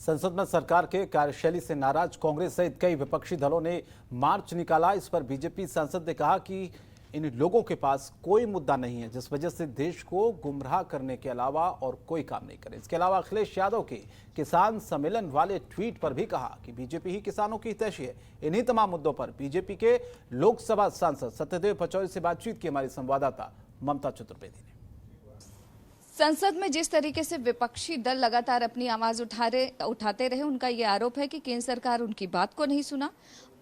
संसद में सरकार के कार्यशैली से नाराज कांग्रेस सहित कई विपक्षी दलों ने मार्च निकाला। इस पर बीजेपी सांसद ने कहा कि इन लोगों के पास कोई मुद्दा नहीं है, जिस वजह से देश को गुमराह करने के अलावा और कोई काम नहीं करे। इसके अलावा अखिलेश यादव के किसान सम्मेलन वाले ट्वीट पर भी कहा कि बीजेपी ही किसानों की हितैषी है। इन्हीं तमाम मुद्दों पर बीजेपी के लोकसभा सांसद सत्यदेव पचौरी से बातचीत की हमारी संवाददाता ममता चतुर्वेदी ने। संसद में जिस तरीके से विपक्षी दल लगातार अपनी आवाज उठाते रहे, उनका ये आरोप है कि केंद्र सरकार उनकी बात को नहीं सुना।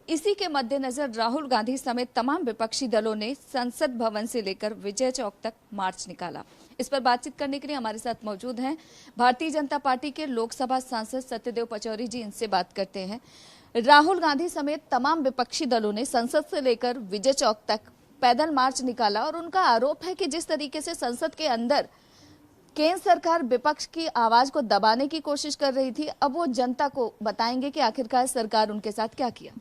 इसी के मद्देनजर राहुल गांधी समेत तमाम विपक्षी दलों ने संसद भवन से लेकर विजय चौक तक मार्च निकाला। इस पर बातचीत करने के लिए हमारे साथ मौजूद हैं भारतीय जनता पार्टी के लोकसभा सांसद सत्यदेव पचौरी जी। इनसे बात करते हैं। राहुल गांधी समेत तमाम विपक्षी दलों ने संसद से लेकर विजय चौक तक पैदल मार्च निकाला और उनका आरोप है कि जिस तरीके से संसद के अंदर केंद्र सरकार विपक्ष की आवाज को दबाने की कोशिश कर रही थी, अब वो जनता को बताएंगे कि आखिरकार सरकार उनके साथ क्या किया।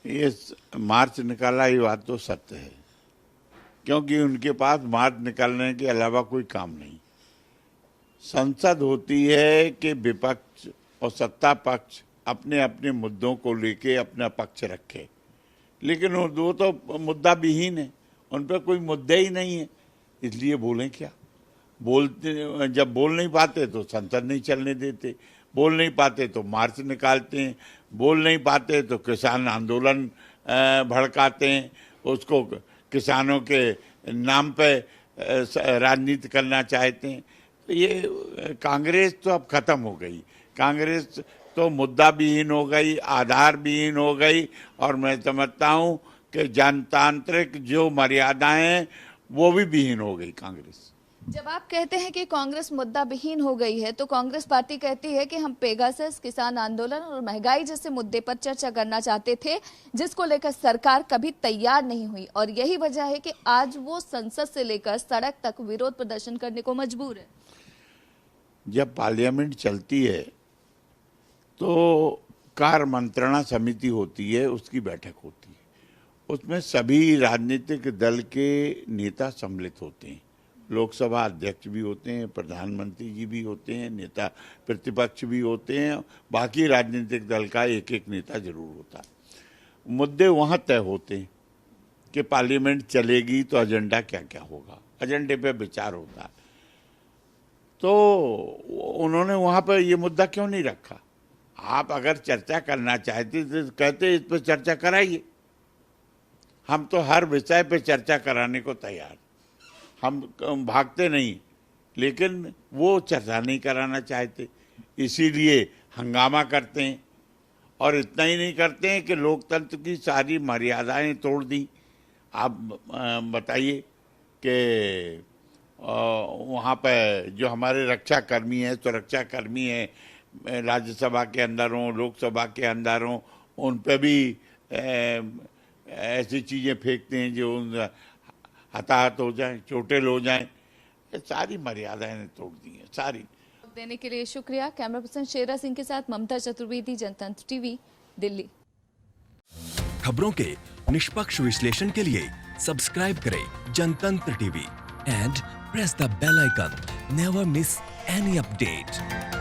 ये मार्च निकाला, ये बात तो सत्य है, क्योंकि उनके पास मार्च निकालने के अलावा कोई काम नहीं। संसद होती है कि विपक्ष और सत्ता पक्ष अपने अपने मुद्दों को लेके अपना पक्ष रखे, लेकिन वो तो मुद्दा विहीन है, उन पर कोई मुद्दा ही नहीं है, इसलिए बोलें क्या। बोलते जब बोल नहीं पाते तो संसद नहीं चलने देते, बोल नहीं पाते तो मार्च निकालते हैं, बोल नहीं पाते तो किसान आंदोलन भड़काते हैं, उसको किसानों के नाम पे राजनीति करना चाहते हैं। तो ये कांग्रेस तो अब खत्म हो गई, कांग्रेस तो मुद्दा विहीन हो गई, आधार विहीन हो गई, और मैं समझता हूँ कि जनतांत्रिक जो मर्यादाएं हैं वो भी विहीन हो गई कांग्रेस। जब आप कहते हैं कि कांग्रेस मुद्दा विहीन हो गई है, तो कांग्रेस पार्टी कहती है कि हम पेगासस, किसान आंदोलन और महंगाई जैसे मुद्दे पर चर्चा करना चाहते थे, जिसको लेकर सरकार कभी तैयार नहीं हुई, और यही वजह है कि आज वो संसद से लेकर सड़क तक विरोध प्रदर्शन करने को मजबूर है। जब पार्लियामेंट चलती है तो कार्य मंत्रणा समिति होती है, उसकी बैठक होती है, उसमें सभी राजनीतिक दल के नेता सम्मिलित होते हैं। लोकसभा अध्यक्ष भी होते हैं, प्रधानमंत्री जी भी होते हैं, नेता प्रतिपक्ष भी होते हैं, बाकी राजनीतिक दल का एक एक नेता जरूर होता है। मुद्दे वहाँ तय होते हैं कि पार्लियामेंट चलेगी तो एजेंडा क्या क्या होगा, एजेंडे पे विचार होता है। तो उन्होंने वहाँ पर ये मुद्दा क्यों नहीं रखा। आप अगर चर्चा करना चाहते तो कहते इस पर चर्चा कराइए, हम तो हर विषय पे चर्चा कराने को तैयार, हम भागते नहीं, लेकिन वो चर्चा नहीं कराना चाहते, इसीलिए हंगामा करते हैं। और इतना ही नहीं करते हैं कि लोकतंत्र की सारी मर्यादाएं तोड़ दी। आप बताइए कि वहाँ पे जो हमारे रक्षा कर्मी हैं, सुरक्षा कर्मी हैं, राज्यसभा के अंदर हों, लोकसभा के अंदर हों, उन पे भी ऐसी चीज़ें फेंकते हैं जो हताहत हो जाएं, चोटिल हो जाएं। सारी मर्यादाएं तोड़ दी हैं सारी। देने के लिए शुक्रिया। कैमरा पर्सन शेरा सिंह के साथ ममता चतुर्वेदी, जनतंत्र टीवी, दिल्ली। खबरों के निष्पक्ष विश्लेषण के लिए सब्सक्राइब करें Jantantra TV and press the bell icon. Never miss any update.